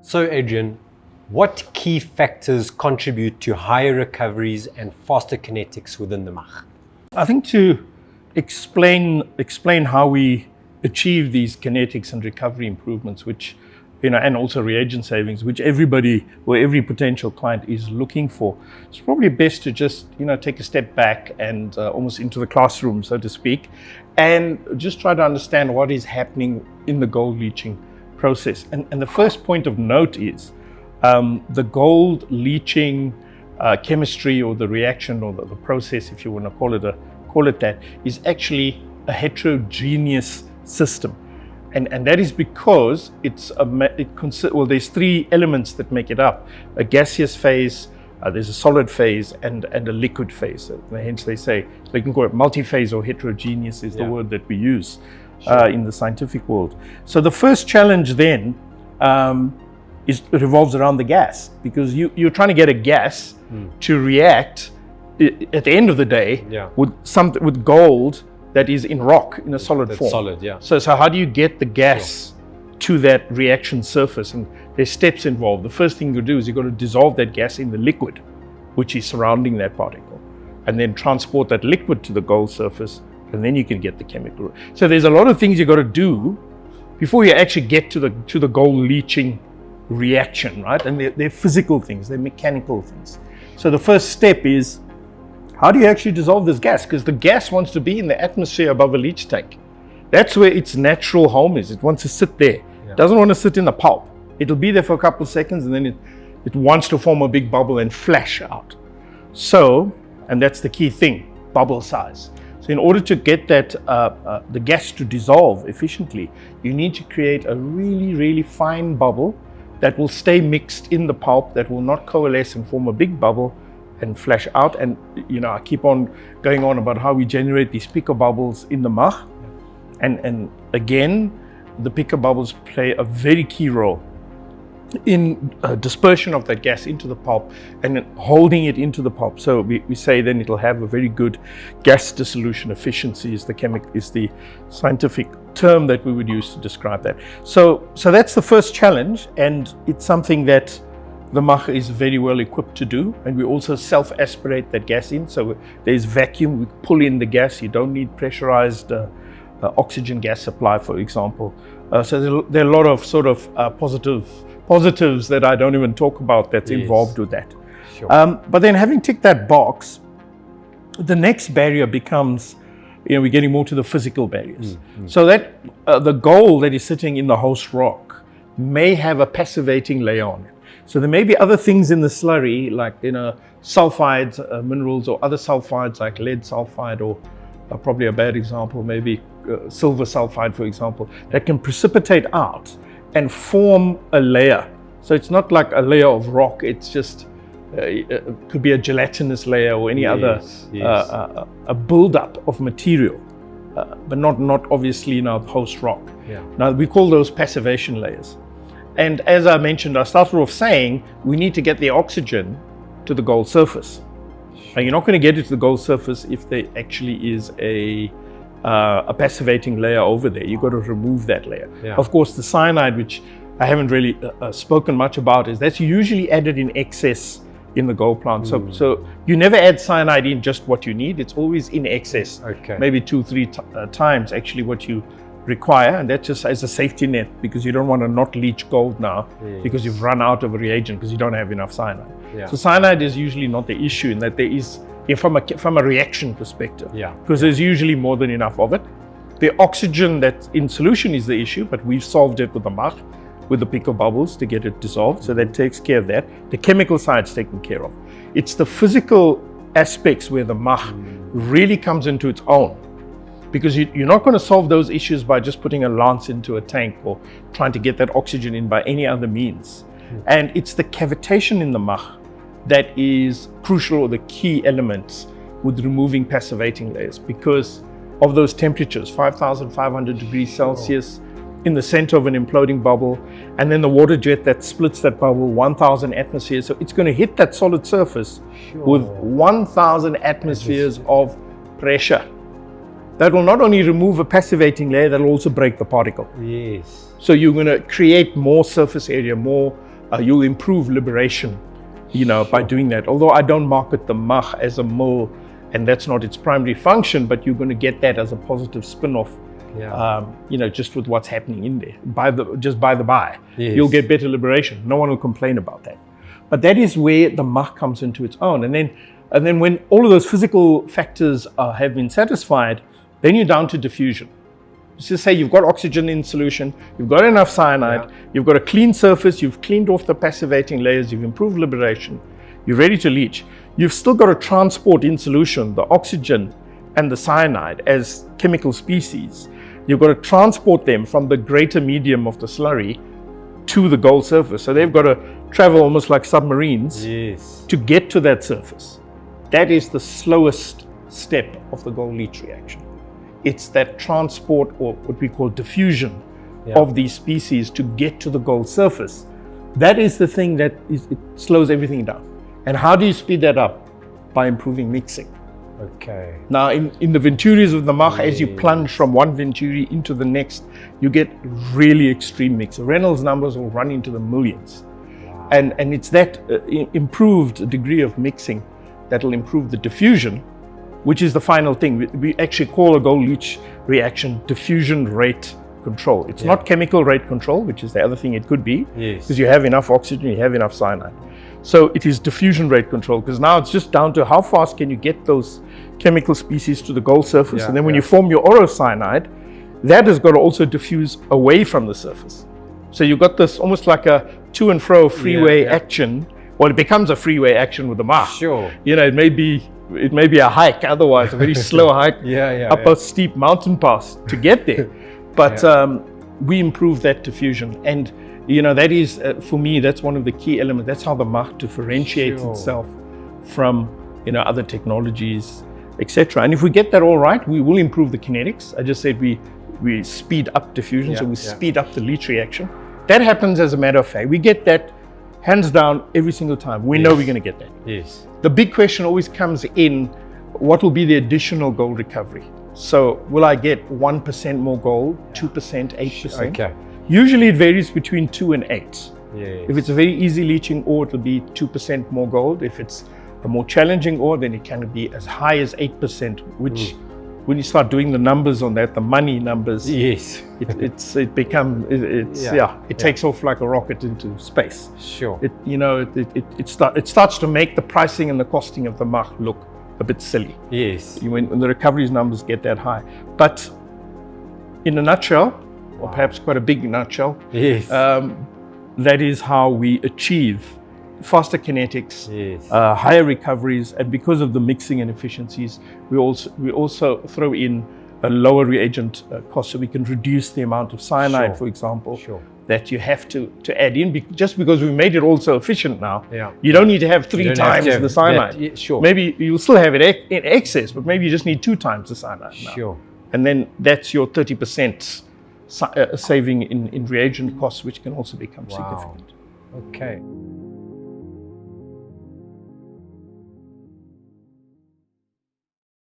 So Adrian, what key factors contribute to higher recoveries and faster kinetics within the MACH? I think to explain how we achieve these kinetics and recovery improvements, which, and also reagent savings, which everybody or every potential client is looking for, it's probably best to just, take a step back and almost into the classroom, so to speak, and just try to understand what is happening in the gold leaching process. And the first point of note is the gold leaching chemistry, or the reaction, or the process, if you want to call it that, is actually a heterogeneous system. And that is because there's three elements that make it up: a gaseous phase, there's a solid phase, and a liquid phase. Hence they say, they can call it multi-phase or heterogeneous is the word that we use in the scientific world. So the first challenge then revolves around the gas, because you're trying to get a gas to react at the end of the day with gold that is in rock, in a solid form. Solid, yeah. So how do you get the gas to that reaction surface? And there's steps involved. The first thing you do is you've got to dissolve that gas in the liquid, which is surrounding that particle, and then transport that liquid to the gold surface, and then you can get the chemical. So there's a lot of things you've got to do before you actually get to the gold leaching reaction, right? And they're physical things, they're mechanical things. So the first step is, how do you actually dissolve this gas? Because the gas wants to be in the atmosphere above a leach tank. That's where its natural home is. It wants to sit there. It doesn't want to sit in the pulp. It'll be there for a couple of seconds, and then it wants to form a big bubble and flash out. So, and that's the key thing, bubble size. So in order to get that the gas to dissolve efficiently, you need to create a really, really fine bubble that will stay mixed in the pulp, that will not coalesce and form a big bubble and flash out. And I keep on going on about how we generate these picobubbles in the MACH. And again, the picobubbles play a very key role in dispersion of that gas into the pulp and holding it into the pulp. So we say then it'll have a very good gas dissolution efficiency is the scientific term that we would use to describe that. So that's the first challenge, and it's something that the MACH is very well equipped to do. And we also self-aspirate that gas in. So there's vacuum, we pull in the gas. You don't need pressurized oxygen gas supply, for example. So there are a lot of sort of positives that I don't even talk about that's involved with that. Sure. But then, having ticked that box, the next barrier becomes, we're getting more to the physical barriers. So that the gold that is sitting in the host rock may have a passivating layer on it. So there may be other things in the slurry, like sulfides, minerals, or other sulfides like lead sulfide, or probably a bad example, maybe silver sulfide, for example, that can precipitate out and form a layer. So it's not like a layer of rock, it's just, it could be a gelatinous layer or any other a buildup of material, but not obviously in our host rock. Now we call those passivation layers. And as I mentioned, I started off saying we need to get the oxygen to the gold surface. And you're not going to get it to the gold surface if there actually is a passivating layer over there. You've got to remove that layer. Of course, the cyanide, which I haven't really spoken much about, is that's usually added in excess in the gold plant. So you never add cyanide in just what you need. It's always in excess. Maybe 2-3 times actually what you require, and that's just as a safety net, because you don't want to not leach gold now because you've run out of a reagent because you don't have enough cyanide. So cyanide is usually not the issue, in that there is, from a reaction perspective, because there's usually more than enough of it. The oxygen that's in solution is the issue, but we've solved it with the MACH, with the picobubbles to get it dissolved, so that takes care of that. The chemical side's taken care of. It's the physical aspects where the MACH really comes into its own, because you're not going to solve those issues by just putting a lance into a tank or trying to get that oxygen in by any other means. And it's the cavitation in the MACH that is crucial, or the key elements with removing passivating layers, because of those temperatures, 5,500 degrees Celsius in the center of an imploding bubble, and then the water jet that splits that bubble, 1,000 atmospheres. So it's going to hit that solid surface with 1,000 atmospheres of pressure. That will not only remove a passivating layer, that will also break the particle. Yes. So you're going to create more surface area, more you'll improve liberation, by doing that. Although I don't market the MACH as a mill, and that's not its primary function, but you're going to get that as a positive spin-off. Just with what's happening in there. By the by, yes. You'll get better liberation. No one will complain about that. But that is where the MACH comes into its own. And then when all of those physical factors have been satisfied, then you're down to diffusion. Let's just say you've got oxygen in solution, you've got enough cyanide, you've got a clean surface, you've cleaned off the passivating layers, you've improved liberation, you're ready to leach. You've still got to transport in solution the oxygen and the cyanide as chemical species. You've got to transport them from the greater medium of the slurry to the gold surface. So they've got to travel almost like submarines to get to that surface. That is the slowest step of the gold leach reaction. It's that transport, or what we call diffusion, of these species to get to the gold surface. That is the thing that it slows everything down. And how do you speed that up? By improving mixing. Okay. Now, in the venturis of the MACH, as you plunge from one venturi into the next, you get really extreme mix. The Reynolds numbers will run into the millions. Wow. And it's that improved degree of mixing that will improve the diffusion, which is the final thing. We actually call a gold leach reaction diffusion rate control. It's not chemical rate control, which is the other thing it could be, because you have enough oxygen, you have enough cyanide. So it is diffusion rate control, because now it's just down to how fast can you get those chemical species to the gold surface. And then when you form your orocyanide, that has got to also diffuse away from the surface. So you've got this almost like a to and fro freeway action. Well, it becomes a freeway action with the MACH. Sure. It may be a hike, otherwise a very slow hike up a steep mountain pass to get there. But we improve that diffusion, and that is for me, that's one of the key elements. That's how the MACH differentiates itself from other technologies, etc. And if we get that all right, we will improve the kinetics. I just said we speed up diffusion, so we speed up the leach reaction. That happens as a matter of fact. We get that hands down every single time. We know we're going to get that. Yes. The big question always comes in, what will be the additional gold recovery? So will I get 1% more gold, 2%, 8%? Okay. Usually it varies between 2 and 8. Yes. If it's a very easy leaching ore, it'll be 2% more gold. If it's a more challenging ore, then it can be as high as 8%, which when you start doing the numbers on that, the money numbers, yes, it takes off like a rocket into space. Sure. It starts to make the pricing and the costing of the MACH look a bit silly. Yes. When the recoveries numbers get that high. But in a nutshell, or perhaps quite a big nutshell, that is how we achieve faster kinetics, higher recoveries, and because of the mixing and efficiencies, we also throw in a lower reagent cost, so we can reduce the amount of cyanide, for example, that you have to add in, just because we made it all so efficient now. You don't need to have 3 times the cyanide. Maybe you'll still have it in excess, but maybe you just need 2 times the cyanide now. And then that's your 30% saving in reagent costs, which can also become significant. Okay.